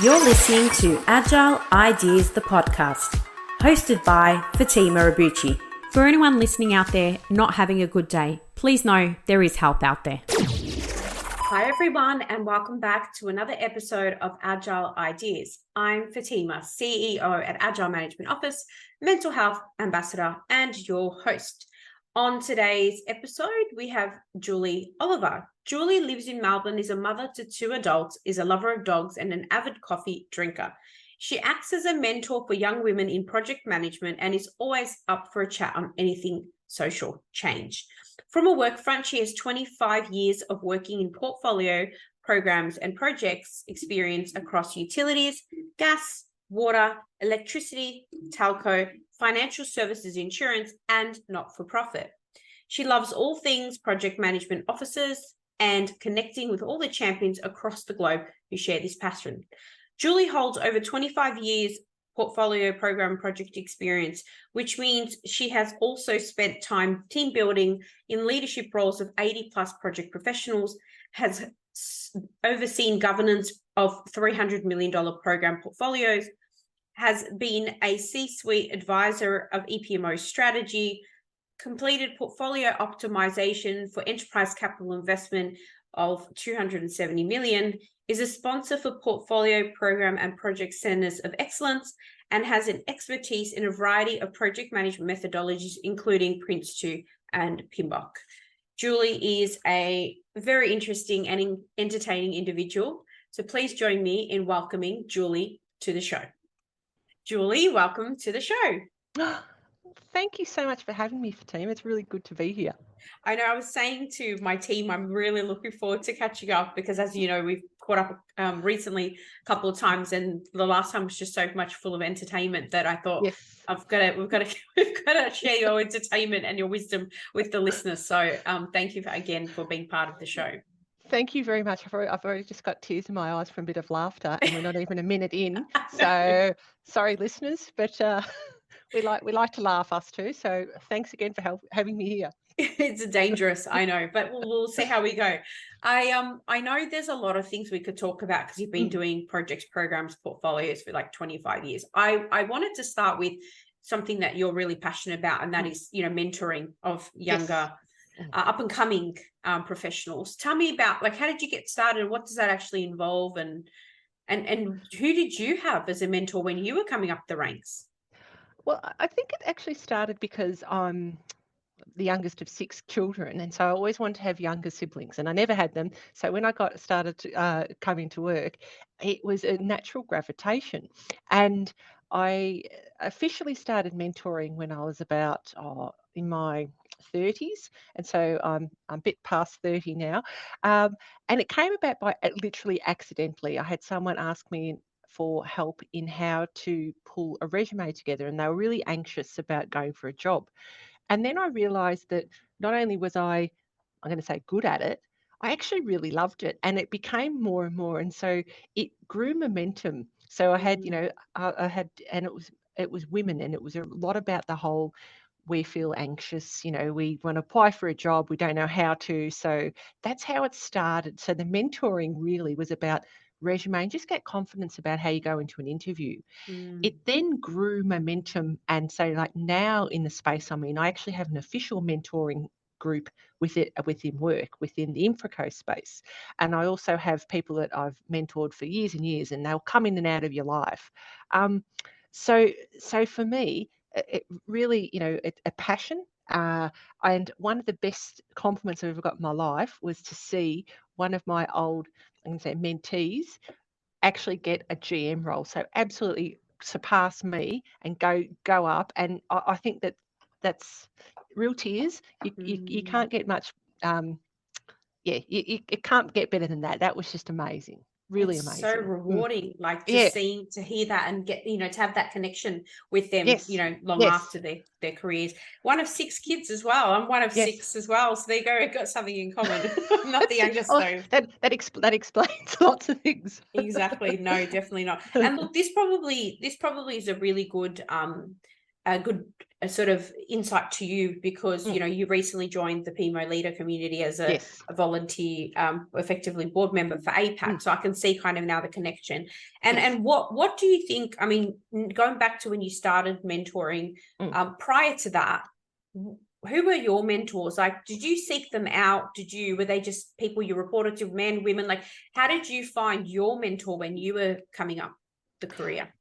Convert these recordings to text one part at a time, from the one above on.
You're listening to Agile Ideas, the podcast, hosted by Fatima Abuchi. For anyone listening out there not having a good day, please know there is help out there. Hi everyone, and welcome back to another episode of Agile Ideas. I'm Fatima, CEO at Agile Management Office, Mental Health Ambassador, and your host. On today's episode, we have Julie Oliver. Julie lives in Melbourne, is a mother to 2 adults, is a lover of dogs, and an avid coffee drinker. She acts as a mentor for young women in project management and is always up for a chat on anything social change. From a work front, she has 25 years of working in portfolio programs and projects experience across utilities, gas, water, electricity, telco, financial services, insurance, and not-for-profit. She loves all things project management officers and connecting with all the champions across the globe who share this passion. Julie holds over 25 years portfolio program project experience, which means she has also spent time team building in leadership roles of 80 plus project professionals, has overseen governance of $300 million program portfolios, has been a C-suite advisor of EPMO strategy, completed portfolio optimization for enterprise capital investment of $270 million, is a sponsor for portfolio program and project centers of excellence, and has an expertise in a variety of project management methodologies, including Prince2 and PMBOK. Julie is a very interesting and entertaining individual. So please join me in welcoming Julie to the show. Julie, welcome to the show. Thank you so much for having me, Fatima. It's really good to be here. I know I was saying to my team, I'm really looking forward to catching up because, as you know, we've caught up recently a couple of times, and the last time was just so much full of entertainment that I thought, yes, we've got to share your entertainment and your wisdom with the listeners. So thank you again for being part of the show. Thank you very much. I've already just got tears in my eyes from a bit of laughter, and we're not even a minute in. So sorry, listeners, but we like to laugh, us too. So thanks again for having me here. It's dangerous, I know, but we'll see how we go. I know there's a lot of things we could talk about because you've been doing projects, programs, portfolios for like 25 years. I wanted to start with something that you're really passionate about, and that is, mentoring of younger, up and coming professionals. Tell me about, like, how did you get started? What does that actually involve? And who did you have as a mentor when you were coming up the ranks? Well, I think it actually started because I'm the youngest of 6 children, and so I always wanted to have younger siblings, and I never had them. So when I got started coming to work, it was a natural gravitation, and I officially started mentoring when I was about in my 30s, and so I'm a bit past 30 now, and it came about by literally accidentally. I had someone ask me for help in how to pull a resume together, and they were really anxious about going for a job. And then I realized that not only was I'm going to say good at it, I actually really loved it, and it became more and more. And so it grew momentum. So I had, I had, and it was women, and it was a lot about the whole, we feel anxious, we want to apply for a job, we don't know how to. So that's how it started. So the mentoring really was about resume and just get confidence about how you go into an interview. It then grew momentum, and so like now in the space I'm in, I actually have an official mentoring group within work within the Infraco space, and I also have people that I've mentored for years and years, and they'll come in and out of your life. So for me, it really, a passion. And one of the best compliments I've ever got in my life was to see one of my old, I'm going to say, mentees actually get a GM role. So absolutely surpass me and go up. And I think that's real tears. You can't get much. It can't get better than that. That was just amazing. Really amazing. So rewarding, like just to hear that and get, to have that connection with them, long after their careers. One of 6 kids as well. I'm one of 6 as well. So there you go. We've got something in common. I'm not the youngest though. That explains lots of things. Exactly. No, definitely not. And look, this probably is a really good a sort of insight to you because, Mm. you recently joined the PMO leader community as a Yes. volunteer, effectively board member for APAC. So I can see kind of now the connection. And Yes. and what do you think, I mean, going back to when you started mentoring, prior to that, who were your mentors? Like, did you seek them out? Were they just people you reported to, men, women? Like, how did you find your mentor when you were coming up the career?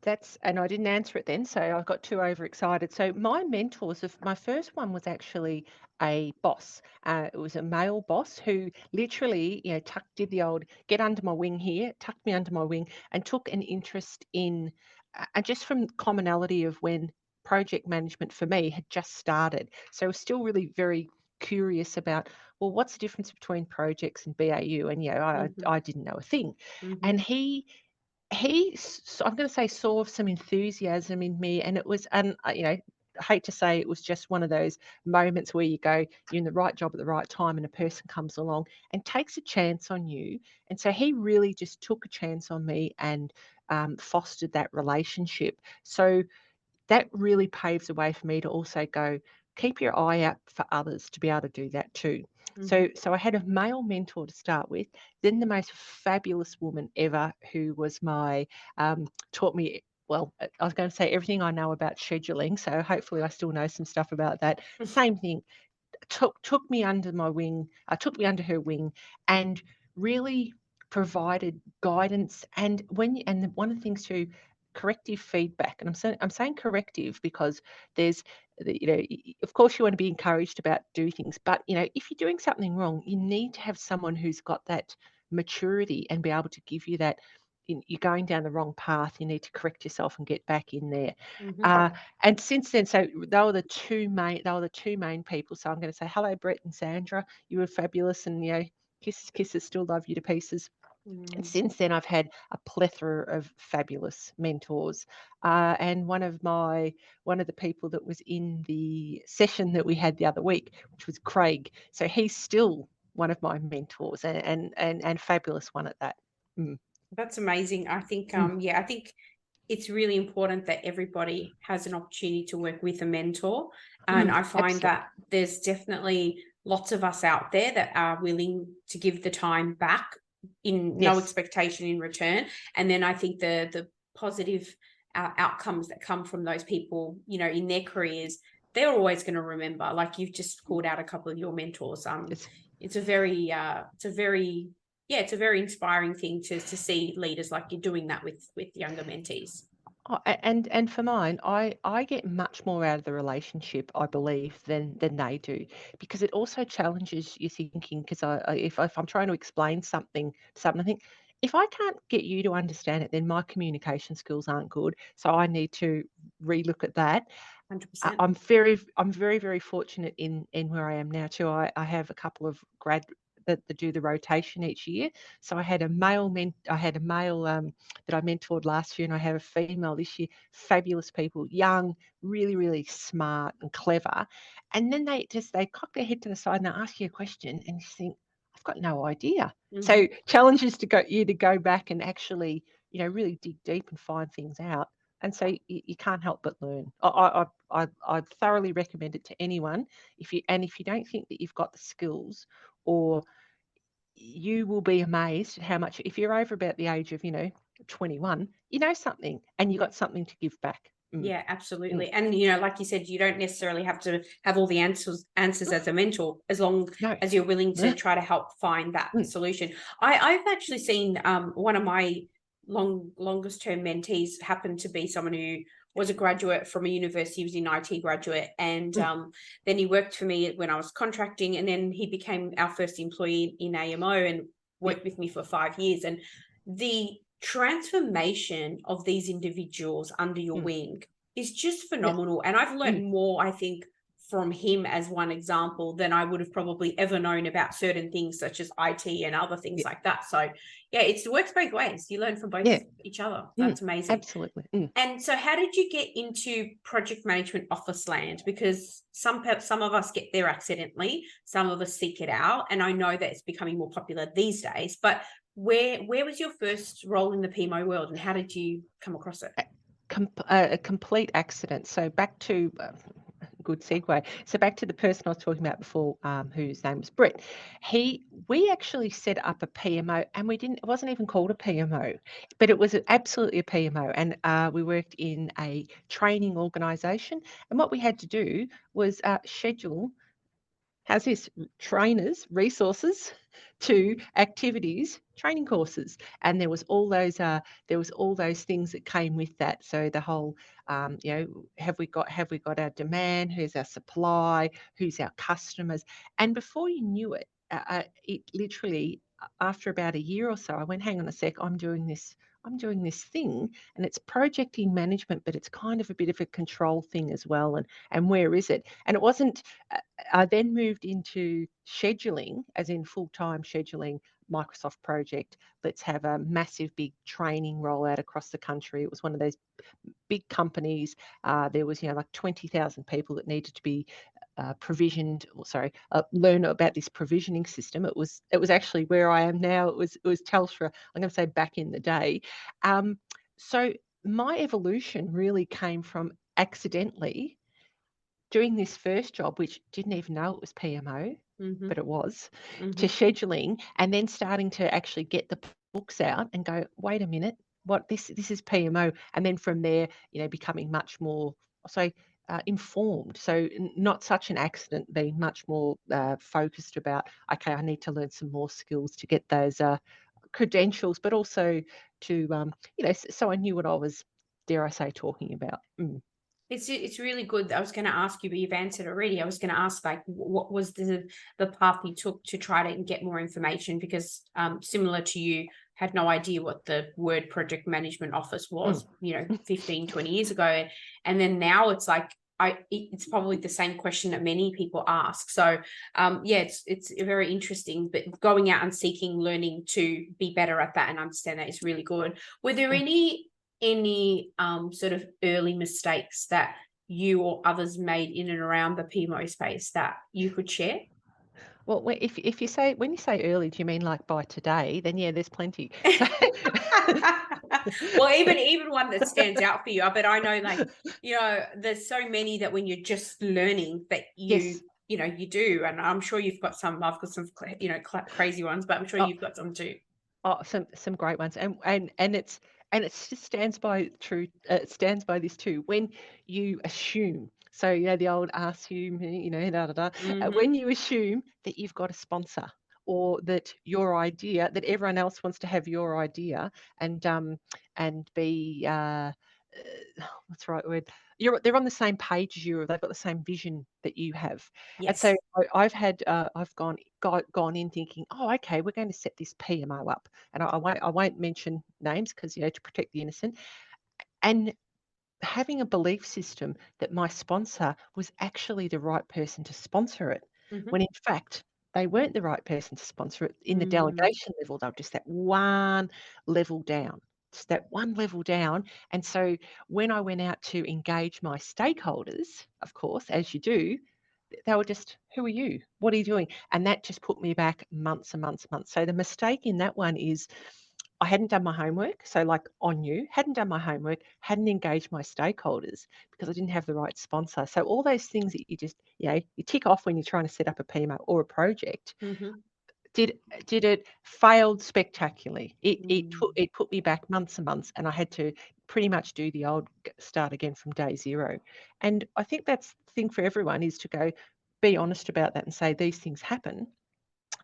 That's and I didn't answer it then, so I got too overexcited. So my mentors, my first one was actually a boss. It was a male boss who literally, did the old get under my wing here, tucked me under my wing, and took an interest in, and just from commonality of when project management for me had just started. So I was still really very curious about, well, what's the difference between projects and BAU? And I didn't know a thing. And I'm going to say, saw some enthusiasm in me, and it was, and I hate to say, it was just one of those moments where you're in the right job at the right time, and a person comes along and takes a chance on you. And so he really just took a chance on me and fostered that relationship. So that really paves the way for me to also go, keep your eye out for others to be able to do that too. So I had a male mentor to start with, then the most fabulous woman ever, who was my taught me, well, I was going to say everything I know about scheduling. So hopefully I still know some stuff about that. Same thing, took me under my wing, took me under her wing, and really provided guidance. And one of the things too, corrective feedback. And I'm saying corrective because there's of course you want to be encouraged about do things, but if you're doing something wrong, you need to have someone who's got that maturity and be able to give you that. You're going down the wrong path. You need to correct yourself and get back in there. And since then, so they were the two main people. So I'm going to say hello, Brett and Sandra. You were fabulous, and kisses, kisses. Still love you to pieces. And since then, I've had a plethora of fabulous mentors. And one of the people that was in the session that we had the other week, which was Craig. So he's still one of my mentors, and fabulous one at that. That's amazing. I think, I think it's really important that everybody has an opportunity to work with a mentor. And I find that there's definitely lots of us out there that are willing to give the time back in no expectation in return. And then I think the positive outcomes that come from those people, in their careers, they're always going to remember. Like you've just called out a couple of your mentors. It's a very inspiring thing to see leaders like you're doing that with younger mentees. Oh, and for mine, I get much more out of the relationship, I believe, than they do, because it also challenges your thinking. Because if I'm trying to explain something, I think if I can't get you to understand it, then my communication skills aren't good. So I need to relook at that. 100%. I'm very, very fortunate in where I am now too. I have a couple of grad that do the rotation each year. So I had a male that I mentored last year, and I have a female this year. Fabulous people, young, really, really smart and clever. And then they cock their head to the side and they ask you a question, and you think, I've got no idea. So challenges to go back and actually, really dig deep and find things out. And so you can't help but learn. I thoroughly recommend it to anyone. If you don't think that you've got the skills, or you will be amazed at how much, if you're over about the age of 21, you know something, and you got something to give back. Yeah, absolutely. And like you said, you don't necessarily have to have all the answers as a mentor, as long as you're willing to try to help find that solution. I've actually seen one of my longest term mentees happen to be someone who was a graduate from a university. He was an IT graduate, and then he worked for me when I was contracting, and then he became our first employee in AMO and worked with me for 5 years. And the transformation of these individuals under your wing is just phenomenal. And I've learned more, I think, from him as one example than I would have probably ever known about certain things such as IT and other things like that. So it works both ways. You learn from both each other. That's amazing. Absolutely. And so how did you get into project management office land? Because some of us get there accidentally, some of us seek it out. And I know that it's becoming more popular these days, but where was your first role in the PMO world, and how did you come across it? a complete accident. So back to good segue. So back to the person I was talking about before, whose name was Brett. We actually set up a PMO, and it wasn't even called a PMO, but it was absolutely a PMO. And we worked in a training organisation, and what we had to do was schedule. How's this? Trainers, resources to activities, training courses, and there was all those things that came with that. So the whole, have we got our demand? Who's our supply? Who's our customers? And before you knew it, it literally after about a year or so, I went, hang on a sec, I'm doing this thing, and it's projecting management, but it's kind of a bit of a control thing as well. And where is it? And it wasn't. I then moved into scheduling, as in full-time scheduling, Microsoft project. Let's have a massive, big training rollout across the country. It was one of those big companies. There was, like 20,000 people that needed to be provisioned, learn about this provisioning system. It was actually where I am now. It was Telstra. I'm going to say back in the day. So my evolution really came from accidentally doing this first job, which didn't even know it was PMO, but it was, to scheduling, and then starting to actually get the books out and go, wait a minute, what this is PMO, and then from there, becoming much more, informed. So not such an accident, being much more focused about, okay, I need to learn some more skills to get those credentials, but also to, so I knew what I was, dare I say, talking about. It's really good. I was going to ask you, but you've answered already. I was going to ask, like, what was the path you took to try to get more information? Because similar to you, had no idea what the word project management office was, 15, 20 years ago. And then now it's like, it's probably the same question that many people ask. So it's very interesting, but going out and seeking learning to be better at that and understand that is really good. Were there any sort of early mistakes that you or others made in and around the PMO space that you could share? Well, if you say, when you say early, do you mean like by today? Then yeah, there's plenty. So, Well, even one that stands out for you, but I know, like, there's so many that when you're just learning that yes. you do, and I'm sure you've got some. I've got some crazy ones, but I'm sure Oh, you've got some too. some great ones, and it just stands by true. It stands by this too. When you assume, so the old assume, da da da. When you assume that you've got a sponsor, or that your idea, that everyone else wants to have your idea, and be what's the right word? They're on the same page as you. They've got the same vision that you have, and so Yes. I've gone in thinking, oh, okay, we're going to set this PMO up, and I won't mention names because to protect the innocent, and having a belief system that my sponsor was actually the right person to sponsor it, when in fact they weren't the right person to sponsor it. In the delegation level, they were just that one level down. Just that one level down. And so when I went out to engage my stakeholders, of course, as you do, they were just, who are you? What are you doing? And that just put me back months and months and months. So the mistake in that one is I hadn't done my homework. So like on you, hadn't done my homework, hadn't engaged my stakeholders because I didn't have the right sponsor. So all those things that you just, you tick off when you're trying to set up a PMO or a project. Did it failed spectacularly. It put me back months and months, and I had to pretty much do the old start again from day zero. And I think that's the thing for everyone, is to go be honest about that and say these things happen.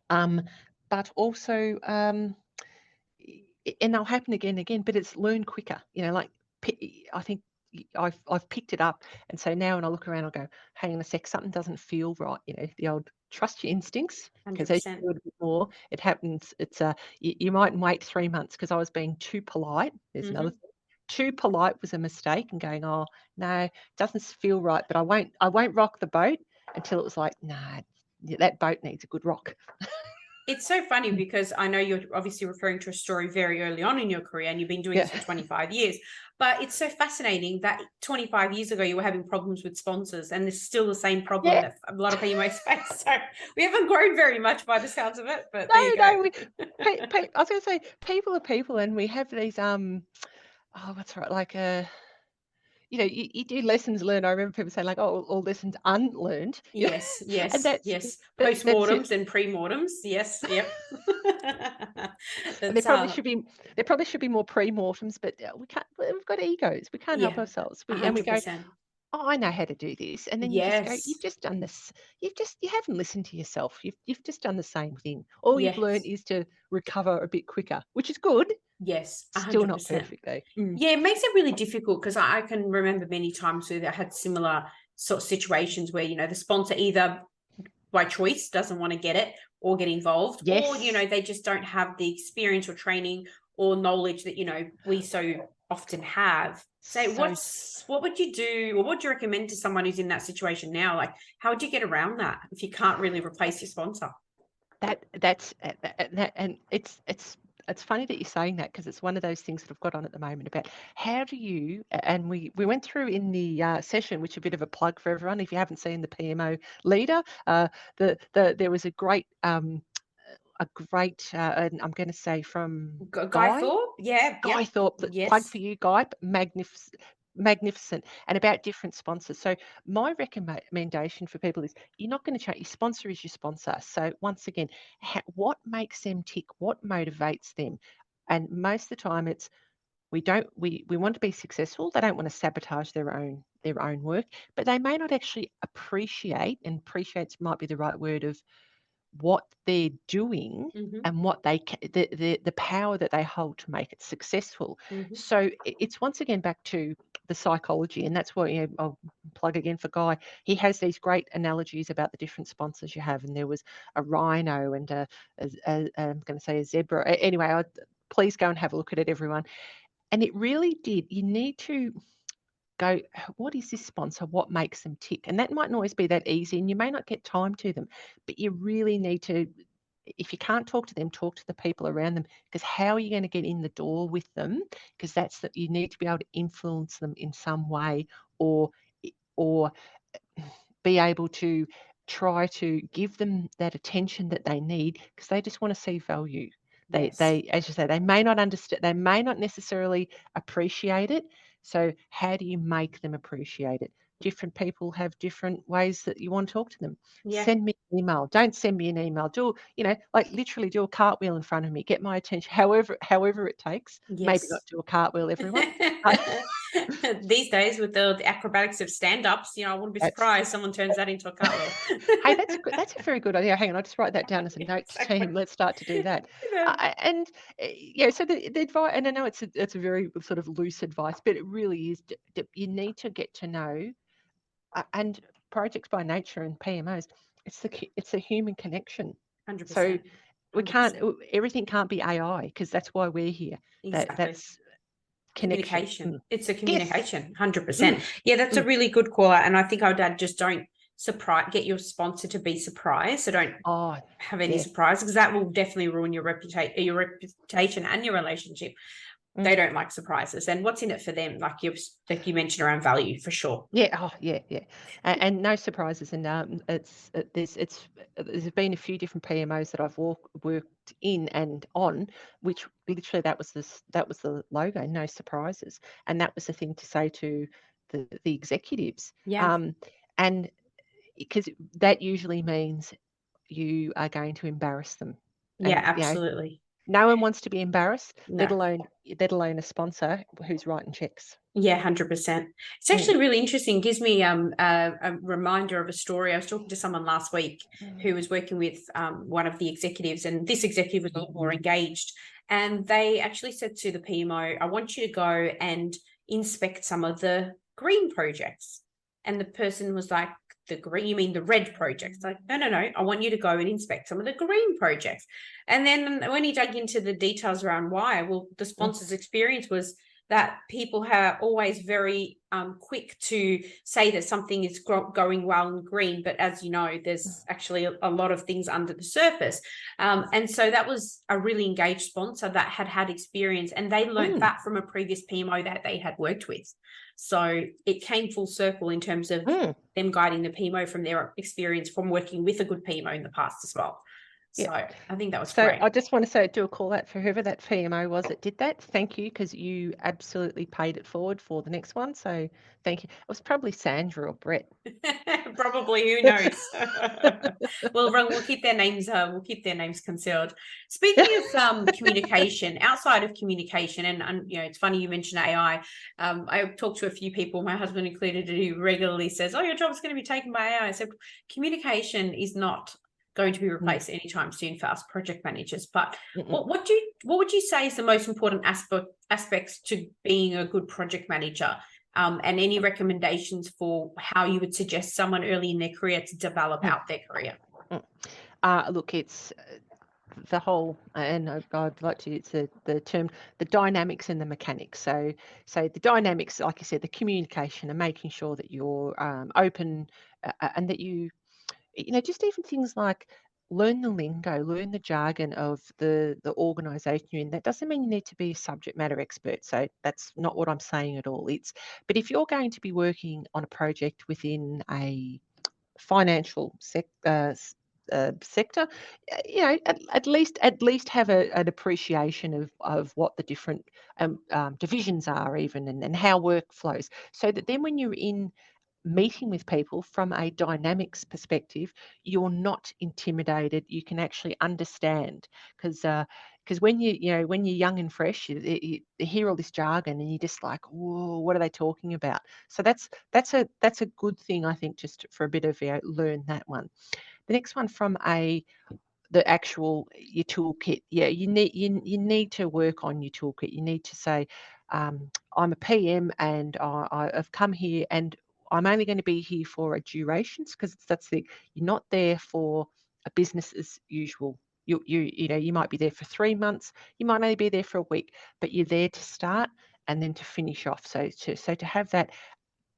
But also, and they'll happen again and again, but it's learn quicker. I think I've picked it up, and so now when I look around, I go, hang on a sec, something doesn't feel right. The old trust your instincts, because as you 100%. do it a bit more, it happens. It's you mightn't wait 3 months because I was being too polite. There's another thing. Too polite was a mistake, and going, oh no, it doesn't feel right, but I won't rock the boat until it was like, nah, that boat needs a good rock. It's so funny because I know you're obviously referring to a story very early on in your career, and you've been doing this for 25 years. But it's so fascinating that 25 years ago you were having problems with sponsors, and it's still the same problem that a lot of PMOs face. So we haven't grown very much by the sounds of it. But there you go. No, I was going to say, people are people, and we have these what's right, like you do lessons learned. I remember people saying like, "Oh, all lessons unlearned." Yes, And yes, that's yes. that's it. Postmortems and pre-mortems. Yes, yep. And there It's probably should be more pre-mortems, but we can't. We've got egos. We can't help yeah, ourselves. We go, 100%. "Oh, I know how to do this," and then you just go, Yes, "You've just done this. You haven't listened to yourself. You've just done the same thing. All you've learned yes. is to recover a bit quicker, which is good. Yes, Still not 100%. perfect though." Yeah, it makes it really difficult because I can remember many times where I had similar sort of situations where, the sponsor either by choice doesn't want to get it or get involved, or, Yes. they just don't have the experience or training or knowledge that, we so often have. So So what would you do, or what would you recommend to someone who's in that situation now? Like, how would you get around that if you can't really replace your sponsor? that's that, and it's funny that you're saying that because it's one of those things that I've got on at the moment about how do you and we went through in the session, which is a bit of a plug for everyone. If you haven't seen the PMO leader, there was a great and I'm going to say from Guy Guy. Thorpe? Yeah, Guy yep. Thorpe, the plug Yes. for you, Guy, magnificent, and about different sponsors. So my recommendation for people is you're not going to change. Your sponsor is your sponsor. So once again, what makes them tick? What motivates them? And most of the time, it's we want to be successful. They don't want to sabotage their own work, but they may not actually appreciate, and appreciates might be the right word, of what they're doing Mm-hmm. and what the power that they hold to make it successful. Mm-hmm. So it's once again back to the psychology, and that's what I'll plug again for Guy. He has these great analogies about the different sponsors you have, and there was a rhino and I'm going to say a zebra. Anyway, please go and have a look at it, everyone. And it really did. You need to go, what is this sponsor? What makes them tick? And that mightn't always be that easy, and you may not get time to them, but you really need to, if you can't talk to them, talk to the people around them, because how are you going to get in the door with them? Because that's that you need to be able to influence them in some way, or or be able to try to give them that attention that they need, because they just want to see value. Yes. They, as you say, they may not understand, they may not necessarily appreciate it. So how do you make them appreciate it? Different people have different ways that you want to talk to them. Yeah. Send me an email. Don't send me an email. Do, like literally do a cartwheel in front of me. Get my attention, however it takes. Maybe not Yes. do a cartwheel, everyone. These days with the acrobatics of stand-ups, I wouldn't be That's surprised someone turns that into a cartwheel. Hey, that's a very good idea. Hang on, I'll just write that down as a note to Exactly. team. Let's start to do that. Yeah. And yeah, so the advice, and I know it's a very sort of loose advice, but it really is. You need to get to know, and projects by nature and PMOs. It's a human connection. So 100%. we can't 100%. everything can't be AI, because that's why we're here. Exactly. That's connection. Communication. It's a Yes. communication, 100%. Mm, Yeah, that's a mm. really good call out. And I think I would add, just don't get your sponsor to be surprised. So don't Oh, have any yeah. surprise, because that will definitely ruin your reputation and your relationship. Mm. They don't like surprises. And what's in it for them? Like you mentioned around value, for sure. Yeah, oh, yeah, yeah, and no surprises, and there's been a few different PMOs that I've worked in and on, which literally that was the logo, no surprises, and that was the thing to say to the executives, Yeah. and because that usually means you are going to embarrass them, Yeah, and absolutely. no one wants to be embarrassed, let No. alone a sponsor who's writing checks. Yeah, 100%. It's Mm. actually really interesting. It gives me a reminder of a story. I was talking to someone last week who was working with one of the executives, and this executive was a lot more engaged. And they actually said to the PMO, I want you to go and inspect some of the green projects. And the person was like, the green, you mean the red projects? Like, no, I want you to go and inspect some of the green projects. And then when he dug into the details around why, well, the sponsor's experience was that people are always very quick to say that something is going well in green, but as you know, there's actually a lot of things under the surface. And so that was a really engaged sponsor that had experience, and they learned that from a previous PMO that they had worked with. So it came full circle in terms of them guiding the PMO from their experience from working with a good PMO in the past as well. So I think that was So great. I just want to do a call out for whoever that PMO was that did that. Thank you, because you absolutely paid it forward for the next one. So thank you. It was probably Sandra or Brett. Probably, who knows? We'll keep their names. We'll keep their names concealed. Speaking of communication, outside of communication, and it's funny you mentioned AI. I talked to a few people, my husband included, who regularly says, "Oh, your job's going to be taken by AI." I said, communication is not going to be replaced anytime soon for us project managers. But what would you say is the most important aspects to being a good project manager? And any recommendations for how you would suggest someone early in their career to develop out their career? Look, it's the whole, and I'd like to use the term, the dynamics and the mechanics. So the dynamics, like I said, the communication and making sure that you're open, and that just even things like learn the lingo, learn the jargon of the organisation you're in. That doesn't mean you need to be a subject matter expert. So that's not what I'm saying at all. But if you're going to be working on a project within a financial sector, at least have an appreciation of what the different divisions are, even, and how work flows, so that then when you're in meeting with people from a dynamics perspective, you're not intimidated. You can actually understand, because when you're young and fresh, you hear all this jargon and you're just like, whoa, what are they talking about? So that's a good thing, I think, just for a bit of learn that one. The next one from the actual your toolkit. Yeah, you need to work on your toolkit. You need to say, I'm a PM and I've come here and I'm only going to be here for a durations, because you're not there for a business as usual. You might be there for 3 months, you might only be there for a week, but you're there to start and then to finish off. So to have that,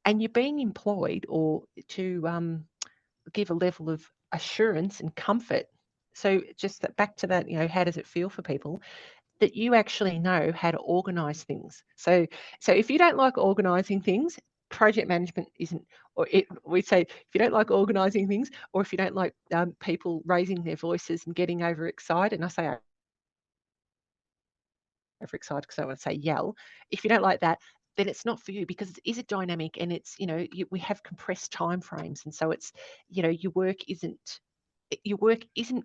and you're being employed or to give a level of assurance and comfort. So just back to that, how does it feel for people that you actually know how to organise things? So if you don't like organising things, project management isn't, we say, if you don't like organising things, or if you don't like people raising their voices and getting overexcited, and I say overexcited because I want to say yell, if you don't like that, then it's not for you, because it is a dynamic, and it's, we have compressed time frames, and so it's, your work isn't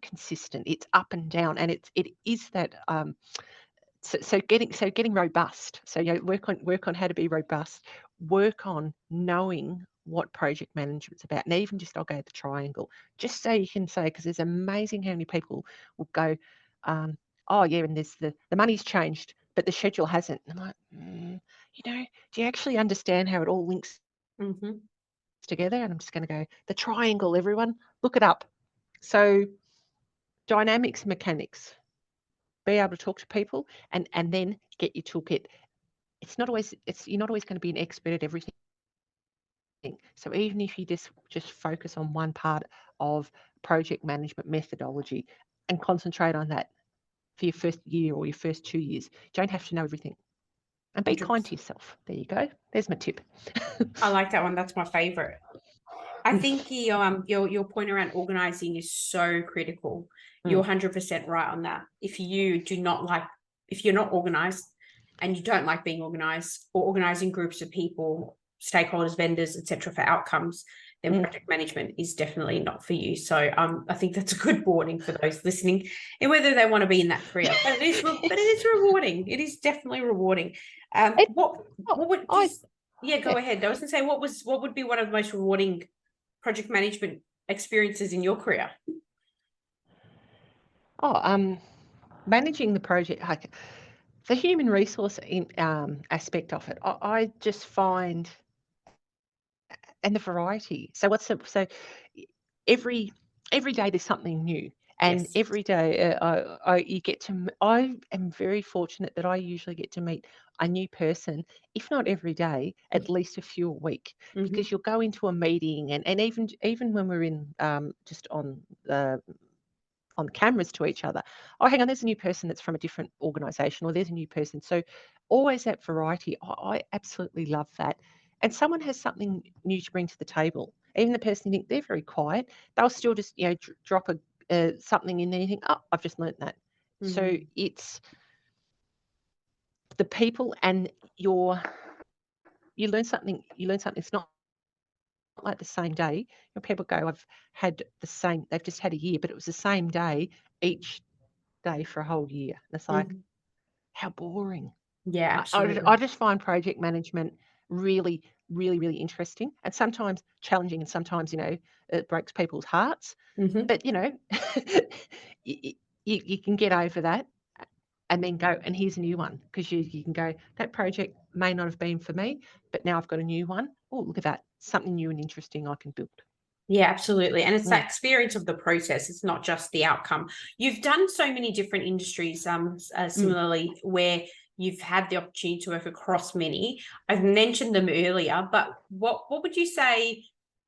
consistent. It's up and down, and it is that getting robust. So work on how to be robust. Work on knowing what project management's about, and even just, I'll go the triangle, just so you can say, because it's amazing how many people will go, oh yeah, and there's the money's changed, but the schedule hasn't. And I'm like, do you actually understand how it all links together? And I'm just going to go the triangle. Everyone, look it up. So dynamics, mechanics. Be able to talk to people, and then get your toolkit. You're not always going to be an expert at everything. So even if you just focus on one part of project management methodology and concentrate on that for your first year or your first 2 years, you don't have to know everything. And be 100%. kind to yourself. There you go. There's my tip. I like that one. That's my favorite. I think your point around organizing is so critical. You're 100% right on that. If you're not organized and you don't like being organized or organizing groups of people, stakeholders, vendors, etc., for outcomes, then project management is definitely not for you. So I think that's a good warning for those listening, and whether they want to be in that career. But it is rewarding. It is definitely rewarding. Go ahead. I was going to say, what would be one of the most rewarding project management experiences in your career? Managing the project, like the human resource aspect of it, I just find, and the variety. So every day there's something new, and Yes. every day I am very fortunate that I usually get to meet a new person, if not every day, at least a few a week, because you'll go into a meeting, and even when we're in just on cameras to each other. Oh, hang on, there's a new person that's from a different organisation, or there's a new person. So always that variety. I absolutely love that. And someone has something new to bring to the table. Even the person you think they're very quiet, they'll still just drop something in there, you think, oh, I've just learnt that. So Mm. it's the people, and you learn something. It's not like the same day. People go, they've just had a year, but it was the same day each day for a whole year. And it's like, Mm. how boring. Yeah, I absolutely. just find project management really, really, really interesting, and sometimes challenging, and sometimes, it breaks people's hearts. Hmm. But, you, you can get over that and then go, and here's a new one, because you can go, that project may not have been for me, but now I've got a new one. Oh, look at that. Something new and interesting I can build. Yeah, absolutely. And it's that Mm, experience of the process. It's not just the outcome. You've done so many different industries, mm. similarly, where you've had the opportunity to work across many. I've mentioned them earlier, but what would you say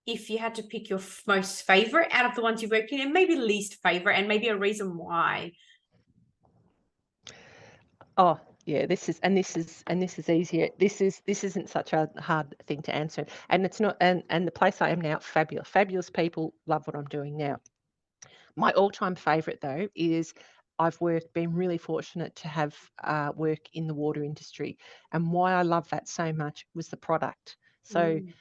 if you had to pick your most favorite out of the ones you've worked in, and maybe least favorite, and maybe a reason why? Oh, yeah, this is easier. This isn't such a hard thing to answer. And it's not, and the place I am now, fabulous. Fabulous people, love what I'm doing now. My all-time favorite though is been really fortunate to have work in the water industry. And why I love that so much was the product. So Mm,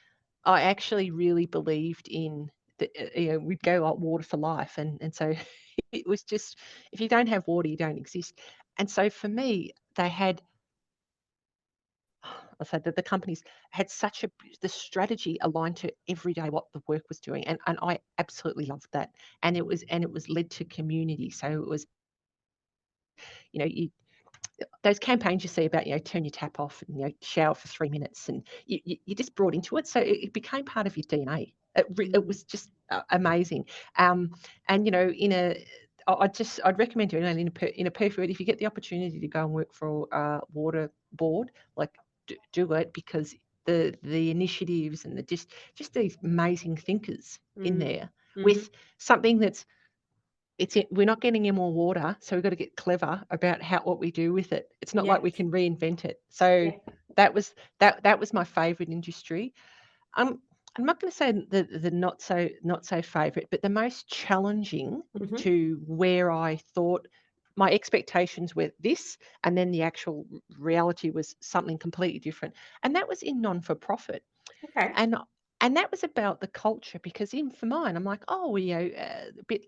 I actually really believed in we'd go like water for life. And so it was just, if you don't have water, you don't exist. And so for me, they had, I said that the companies had the strategy aligned to every day what the work was doing, and I absolutely loved that. And it was led to community. So it was, you those campaigns you see about, turn your tap off and, shower for 3 minutes, and you just brought into it, so it became part of your DNA. It mm, was just amazing. And I'd recommend doing it in a perfect world. If you get the opportunity to go and work for a water board, like, do it, because the initiatives and the just these amazing thinkers in mm, there, mm-hmm. with something that's we're not getting any more water, so we've got to get clever about what we do with it. It's not Yeah, like we can reinvent it. So yeah. that was my favorite industry. Um, I'm not going to say the not so favorite, but the most challenging, Mm-hmm. to where I thought my expectations were this, and then the actual reality was something completely different. And that was in non-for-profit. Okay. And that was about the culture, because in for mine, I'm like, oh, well,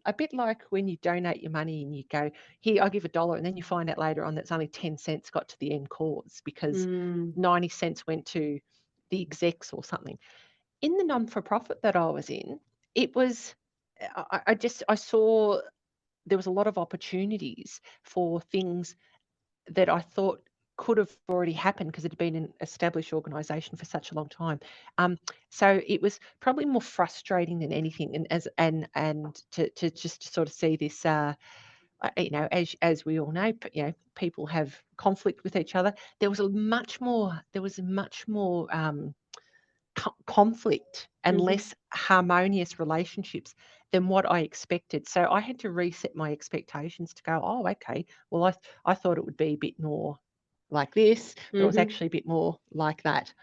a bit like when you donate your money and you go, here, I'll give $1, and then you find out later on that's only 10 cents got to the end cause, because Mm, 90 cents went to the execs or something. In the non-for-profit that I was in, it was, I saw there was a lot of opportunities for things that I thought could have already happened, because it had been an established organisation for such a long time. So it was probably more frustrating than anything, and to just sort of see this. As we all know, people have conflict with each other. There was much more conflict and mm-hmm. less harmonious relationships than what I expected. So I had to reset my expectations to go, oh, okay, well, I thought it would be a bit more like this, but it was Mm-hmm. actually a bit more like that.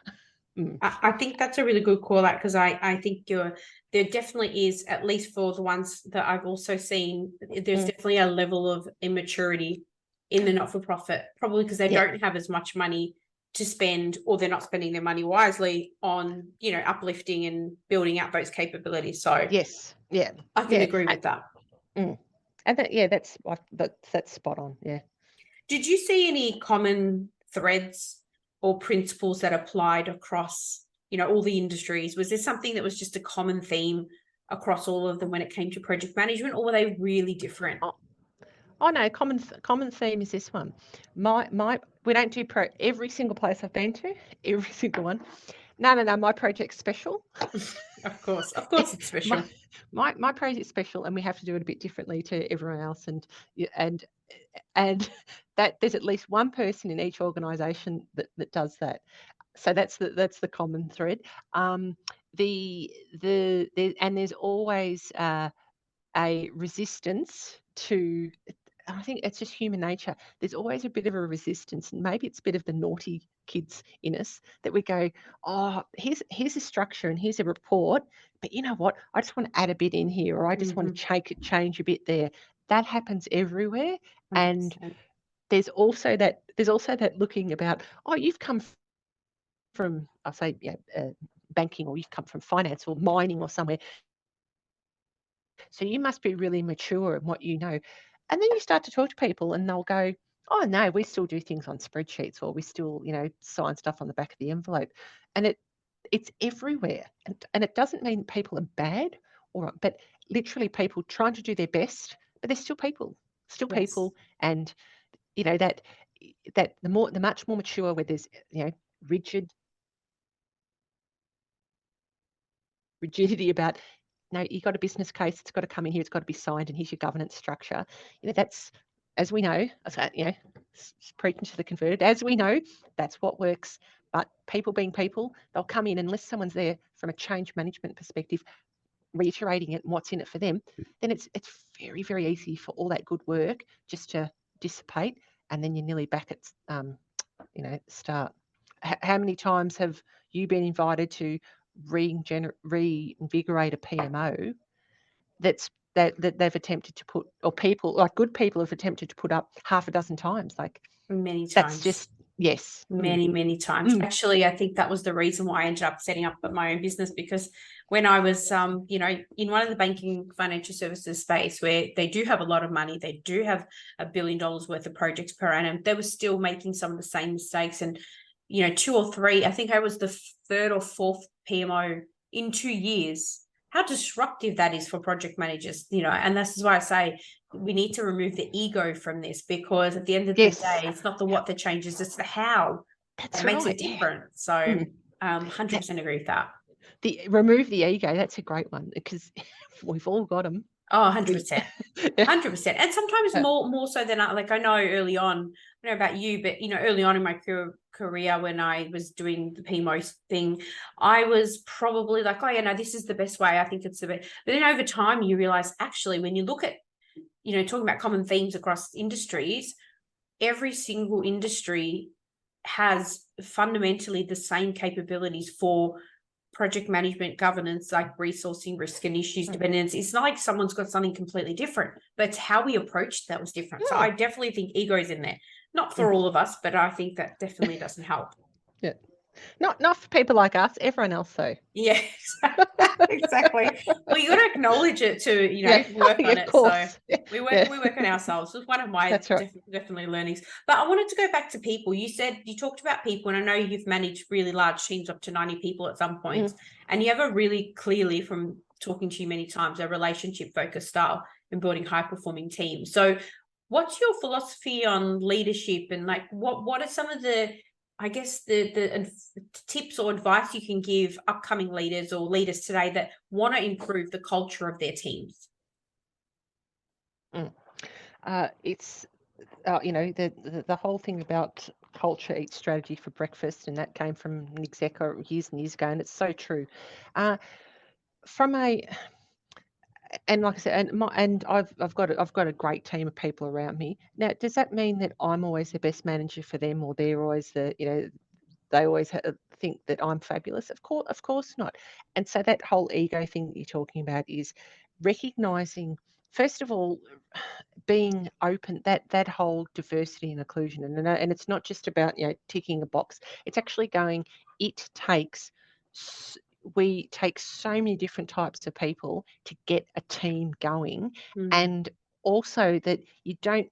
Mm, I think that's a really good call out, because I think there definitely is, at least for the ones that I've also seen, there's mm, definitely a level of immaturity in the not for profit, probably because they yeah, don't have as much money to spend, or they're not spending their money wisely on, uplifting and building out those capabilities. So yes, yeah, I can yeah. agree with that. Mm. And that's spot on. Yeah. Did you see any common threads or principles that applied across, all the industries? Was there something that was just a common theme across all of them when it came to project management, or were they really different? Oh, oh no, common theme is this one. My we don't do every single place I've been to, every single one. No. My project's special. Of course, it's my special. my project's special, and we have to do it a bit differently to everyone else. And that there's at least one person in each organisation that does that. So that's the common thread. Um, and there's always a resistance to I think it's just human nature. There's always a bit of a resistance, and maybe it's a bit of the naughty kids in us that we go, oh, here's a structure and here's a report, but you know what? I just want to add a bit in here, or I just want to change a bit there. That happens everywhere, and 100%. there's also that looking about, oh, you've come from, I'll say, banking, or you've come from finance or mining or somewhere, so you must be really mature in what you know. And then you start to talk to people and they'll go, oh, no, we still do things on spreadsheets, or we still, sign stuff on the back of the envelope. And it's everywhere. And it doesn't mean people are bad, but literally people trying to do their best, but they're still people, Yes. And, that the much more mature, where there's, rigidity about, no, you got a business case, it's got to come in here, it's got to be signed, and here's your governance structure. That's, as we know, preaching to the converted, as we know, that's what works. But people being people, they'll come in, unless someone's there from a change management perspective, reiterating it and what's in it for them, then it's very, very easy for all that good work just to dissipate, and then you're nearly back at start. How many times have you been invited to reinvigorate a PMO that they've attempted to put, or people, like good people, have attempted to put up half a dozen times? Like, Many that's times. just, yes. Many times. Actually, I think that was the reason why I ended up setting up my own business, because when I was, in one of the banking financial services space, where they do have a lot of money, they do have $1 billion worth of projects per annum, they were still making some of the same mistakes. And, 2 or 3, I think I was the 3rd or 4th PMO in 2 years. How disruptive that is for project managers, and this is why I say we need to remove the ego from this, because at the end of the day, it's not the what that changes, it's the how that makes it different. So 100% agree with that. Remove the ego, that's a great one, because we've all got them. Oh, 100%. 100%. And sometimes more so than I know early on, I don't know about you, but early on in my career, when I was doing the PMO thing, I was probably like, oh yeah, no, this is the best way. I think it's the best. But then over time you realize, actually, when you look at, talking about common themes across industries, every single industry has fundamentally the same capabilities for project management, governance, like resourcing, risk and issues dependence. It's not like someone's got something completely different, but it's how we approached that was different. So I definitely think ego is in there. Not for all of us, but I think that definitely doesn't help. Yeah. Not for people like us, everyone else though. Yeah, exactly. Well, you got to acknowledge it to, work on it. Course. So we work on ourselves. It's one of my definitely learnings. But I wanted to go back to people. You said you talked about people, and I know you've managed really large teams up to 90 people at some point, and you have a really clearly, from talking to you many times, a relationship focused style in building high performing teams. So what's your philosophy on leadership, and like what are some of the, I guess, the tips or advice you can give upcoming leaders or leaders today that want to improve the culture of their teams? It's the whole thing about culture eats strategy for breakfast, and that came from Nick Zecker years and years ago, and it's so true. And like I said, and I've got a great team of people around me. Now, does that mean that I'm always the best manager for them, or they're always they always think that I'm fabulous? Of course not. And so that whole ego thing that you're talking about is recognizing, first of all, being open, that whole diversity and inclusion, and it's not just about ticking a box. It's actually going. It takes. We take so many different types of people to get a team going, and also that you don't.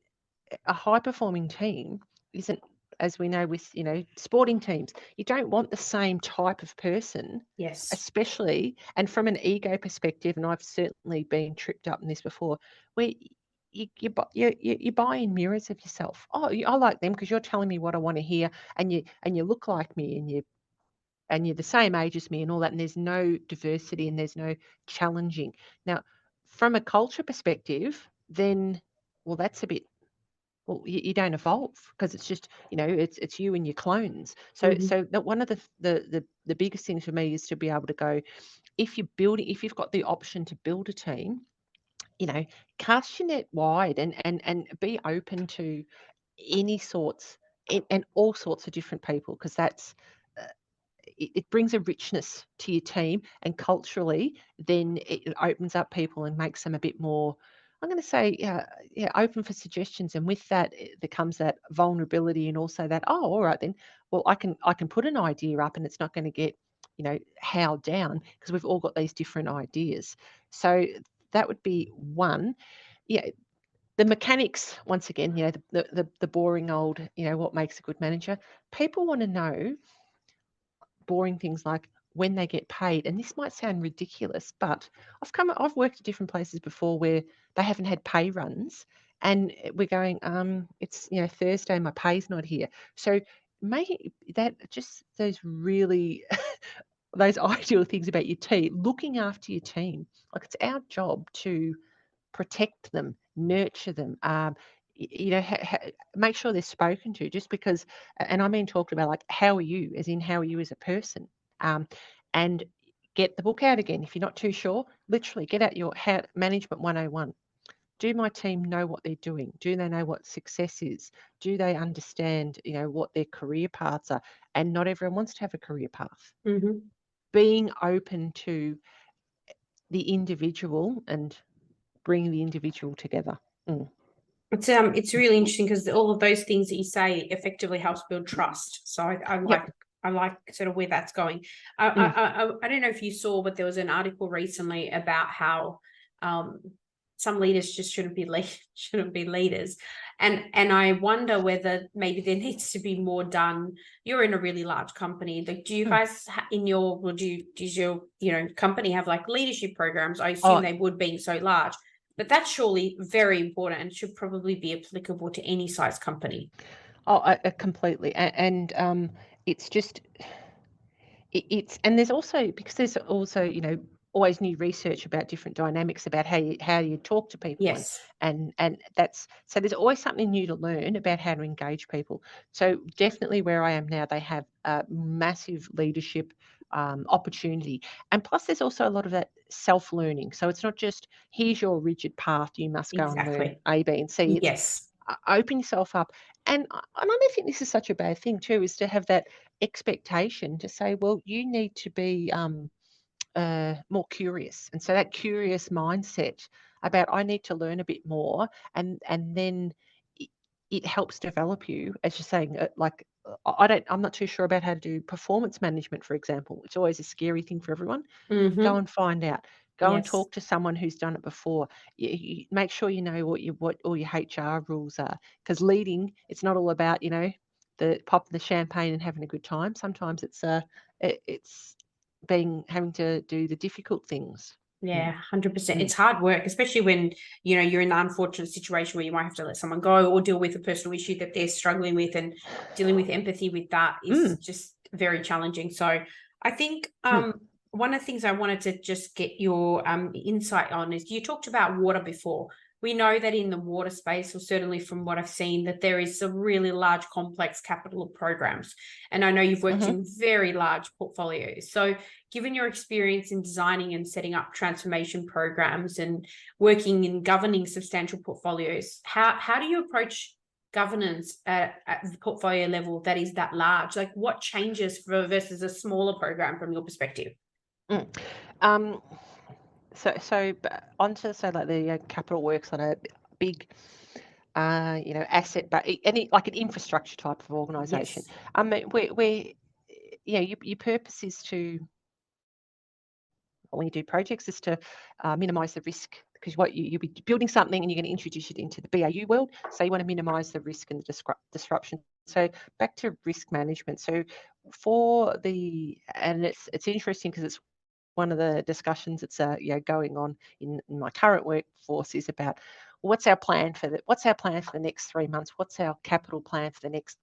A high performing team isn't, as we know with sporting teams, you don't want the same type of person. Yes. Especially, and from an ego perspective, and I've certainly been tripped up in this before, where you buy in mirrors of yourself. Oh, I like them because you're telling me what I want to hear, and you look like me, and you're the same age as me, and all that, and there's no diversity and there's no challenging. Now, from a culture perspective, then, well, that's a bit, well, you don't evolve, because it's just it's you and your clones. So that one of the biggest things for me is to be able to go, if you've got the option to build a team, cast your net wide and be open to any sorts and all sorts of different people, because that's uh, it brings a richness to your team, and culturally then it opens up people and makes them a bit more, I'm going to say, yeah, open for suggestions. And with that there comes that vulnerability, and also that, oh, all right then, well, I can put an idea up and it's not going to get howled down, because we've all got these different ideas. So that would be one. Yeah, the mechanics, once again, the boring old, what makes a good manager. People want to know boring things like when they get paid. And this might sound ridiculous, but I've worked at different places before where they haven't had pay runs, and we're going, it's Thursday, my pay's not here. So make that just those really those ideal things about your team, looking after your team. Like, it's our job to protect them, nurture them, make sure they're spoken to, just because, and I mean talked about, like, how are you, as in how are you as a person, um, and get the book out again. If you're not too sure, literally get out your management 101. Do my team know what they're doing? Do they know what success is? Do they understand, what their career paths are? And not everyone wants to have a career path. Mm-hmm. Being open to the individual and bringing the individual together. Mm. It's really interesting because all of those things that you say effectively helps build trust. So Yep. I like sort of where that's going. Mm. I don't know if you saw, but there was an article recently about how some leaders just shouldn't be leaders, and I wonder whether maybe there needs to be more done. You're in a really large company. Like, do you guys in your does your company have like leadership programs? I assume they would, being so large. But that's surely very important and should probably be applicable to any size company. Oh, completely. And it's just, it's, and there's also, because there's also, always new research about different dynamics about how you talk to people, Yes. and that's, so there's always something new to learn about how to engage people. So definitely where I am now, they have a massive leadership opportunity, and plus there's also a lot of that self-learning. So it's not just, here's your rigid path, you must go and learn Exactly. A, B, and C. It's Yes. open yourself up. And I don't think this is such a bad thing too, is to have that expectation to say, well, you need to be more curious. And so that curious mindset about, I need to learn a bit more, and then it, it helps develop you, as you're saying, I'm not too sure about how to do performance management, for example. It's always a scary thing for everyone. Go Mm-hmm. and find out. Go and Yes. talk to someone who's done it before. You make sure you know what all your HR rules are, because leading, it's not all about the popping the champagne and having a good time. Sometimes it's having to do the difficult things. Yeah, Mm. 100%. Mm. It's hard work, especially when, you're in the unfortunate situation where you might have to let someone go or deal with a personal issue that they're struggling with, and dealing with empathy with that is Mm. just very challenging. So I think Mm. one of the things I wanted to just get your insight on is, you talked about water before. We know that in the water space, or certainly from what I've seen, that there is some really large, complex capital programs. And I know you've worked Mm-hmm. in very large portfolios. So given your experience in designing and setting up transformation programs and working in governing substantial portfolios, how do you approach governance at the portfolio level that is that large? Like, what changes versus a smaller program from your perspective? Mm. Um, onto, so like the capital works on a big asset, but any, like an infrastructure type of organisation. Yes. I mean, where your purpose is to, when you do projects, is to minimise the risk, because what you'll be building something and you're going to introduce it into the BAU world. So you want to minimise the risk and the disruption. So back to risk management. So and it's interesting because it's one of the discussions that's going on in my current workforce, is about, what's our plan for the next 3 months? What's our capital plan for the next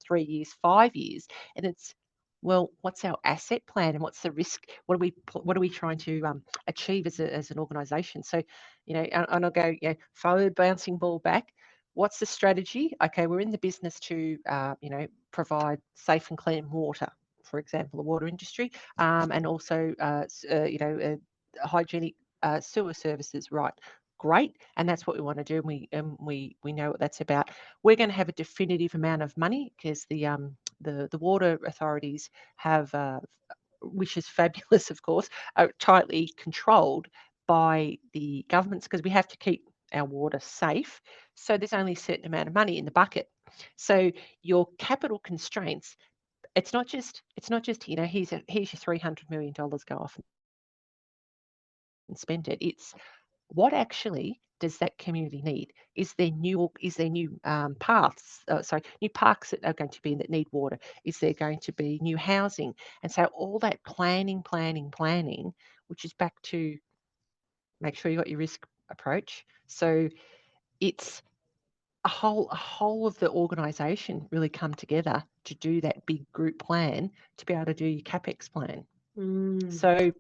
3 years, 5 years? And it's, well, what's our asset plan and what's the risk? What are we trying to achieve as an organisation? So, and I'll go, forward, bouncing ball back. What's the strategy? Okay, we're in the business to provide safe and clean water, for example, the water industry, and also hygienic sewer services. Right, great, and that's what we want to do, and we know what that's about. We're going to have a definitive amount of money because the water authorities have, which is fabulous, of course, are tightly controlled by the governments because we have to keep our water safe. So there's only a certain amount of money in the bucket. So your capital constraints, it's not just here's your $300 million, go off and spend it. It's what actually does that community need? Is there new paths? New parks that are going to be that need water? Is there going to be new housing? And so all that planning, which is back to make sure you got your risk approach. So it's a whole of the organisation really come together to do that big group plan to be able to do your capex plan. So I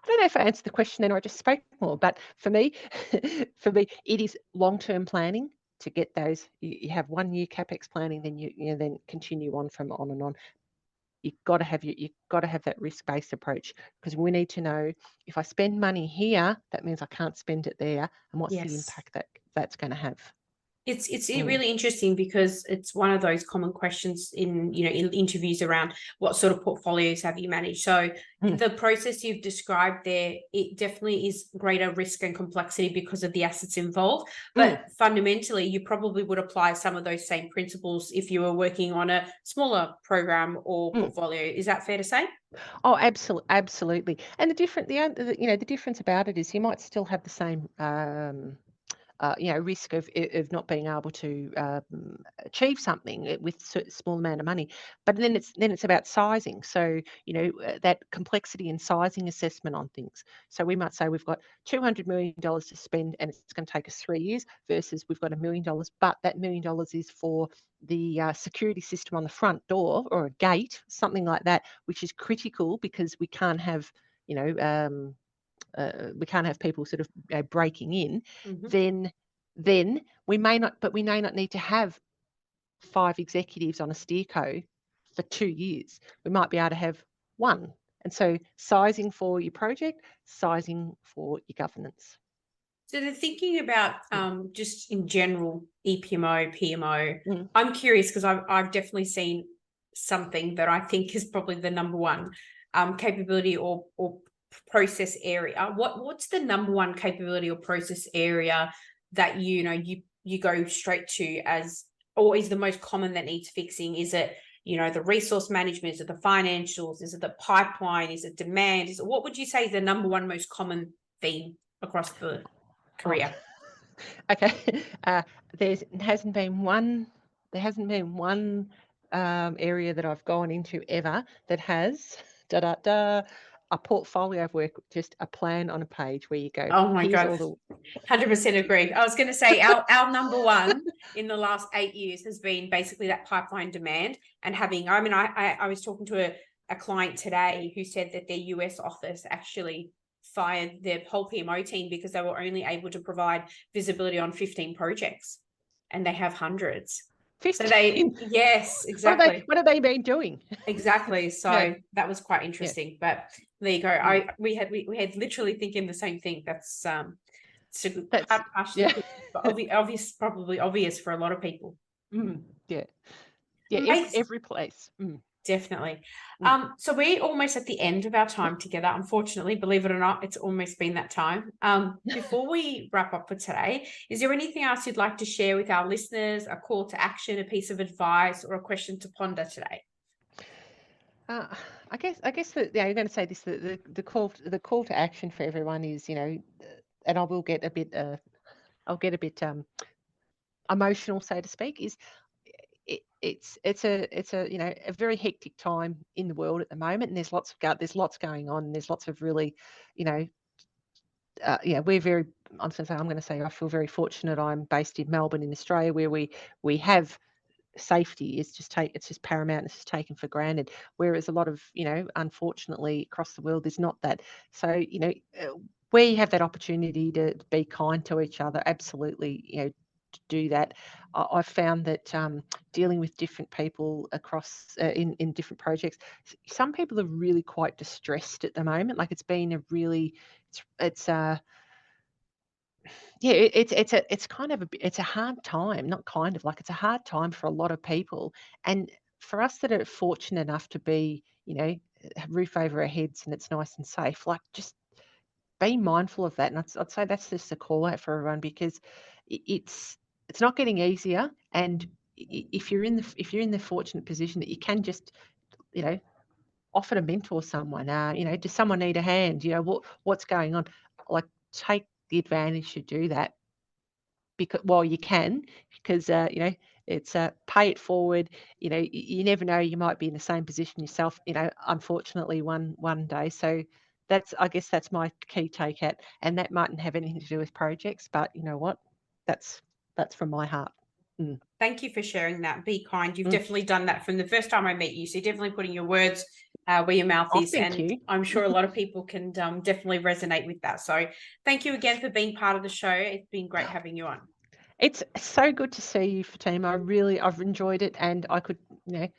don't know if I answered the question then or I just spoke more, but for me, it is long-term planning to get those. You have 1 year capex planning, then you then continue on from on and on. You've got to have that risk-based approach because we need to know if I spend money here, that means I can't spend it there, and what's the impact that's going to have. It's really interesting because it's one of those common questions in interviews around what sort of portfolios have you managed. So the process you've described there, it definitely is greater risk and complexity because of the assets involved. But fundamentally, you probably would apply some of those same principles if you were working on a smaller program or portfolio. Is that fair to say? Oh, absolutely. And the difference about it is you might still have the same risk of not being able to achieve something with a small amount of money. But then it's about sizing. So that complexity and sizing assessment on things. So we might say we've got $200 million to spend, and it's going to take us 3 years. Versus we've got $1 million, but that $1 million is for the security system on the front door or a gate, something like that, which is critical because we can't have we can't have people sort of breaking in, then we may not need to have 5 executives on a steerco for 2 years. We might be able to have 1. And so sizing for your project, sizing for your governance. So they're thinking about just in general, EPMO, PMO. I'm curious because I've definitely seen something that I think is probably the number one capability or process area. What's the number one capability or process area that you go straight to as, or is the most common that needs fixing? Is it the resource management? Is it the financials? Is it the pipeline? Is it demand? What would you say is the number one most common theme across the career? Okay, there hasn't been one area that I've gone into ever that has a portfolio of work, just a plan on a page where you go. Oh my God, 100% agree. I was going to say our number one in the last 8 years has been basically that pipeline demand and having. I mean, I was talking to a client today who said that their US office actually fired their whole PMO team because they were only able to provide visibility on 15 projects, and they have hundreds. 15? So yes, exactly. What have they been doing? Exactly. So that was quite interesting. But there you go. We had literally thinking the same thing. That's partially obvious, probably obvious for a lot of people. Every place. Definitely. So we're almost at the end of our time together. Unfortunately, believe it or not, it's almost been that time. Before we wrap up for today, is there anything else you'd like to share with our listeners, a call to action, a piece of advice, or a question to ponder today? I guess that you're going to say this. The call to action for everyone is, and I will get a bit emotional, so to speak. Is it's a very hectic time in the world at the moment, and there's lots going on, and there's lots of really, we're very. I'm going to say I feel very fortunate. I'm based in Melbourne in Australia, where we have safety is just paramount. It's just taken for granted, whereas a lot of unfortunately across the world there's not that. So where you have that opportunity to be kind to each other, absolutely to do that. I've found that dealing with different people across in different projects, some people are really quite distressed at the moment. Like it's been a really it's yeah, it's kind of it's a hard time, not kind of, like, it's a hard time for a lot of people, and for us that are fortunate enough to be, have roof over our heads and it's nice and safe, like, just be mindful of that, and I'd say that's just a call out for everyone because it's not getting easier, and if you're in the fortunate position that you can just, you know, offer to mentor someone, does someone need a hand? What's going on? Like, take the advantage to do that because while you can, because it's pay it forward. You never know, you might be in the same position yourself. Unfortunately, one day. So I guess that's my key take at, and that mightn't have anything to do with projects, but you know what? That's from my heart. Mm. Thank you for sharing that. Be kind. You've Mm. definitely done that from the first time I met you. So you're definitely putting your words where your mouth Oh, is. thank And you. I'm sure a lot of people can definitely resonate with that. So thank you again for being part of the show. It's been great having you on. It's so good to see you, Fatima. I've enjoyed it, and I could,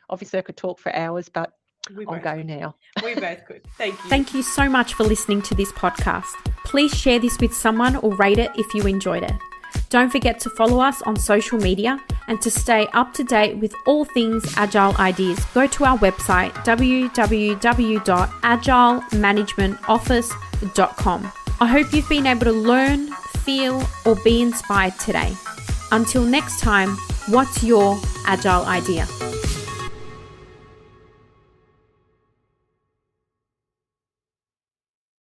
obviously I could talk for hours, but I'll go now. We both could. Thank you. Thank you so much for listening to this podcast. Please share this with someone or rate it if you enjoyed it. Don't forget to follow us on social media, and to stay up to date with all things Agile ideas, go to our website www.agilemanagementoffice.com. I hope you've been able to learn, feel, or be inspired today. Until next time, what's your Agile idea?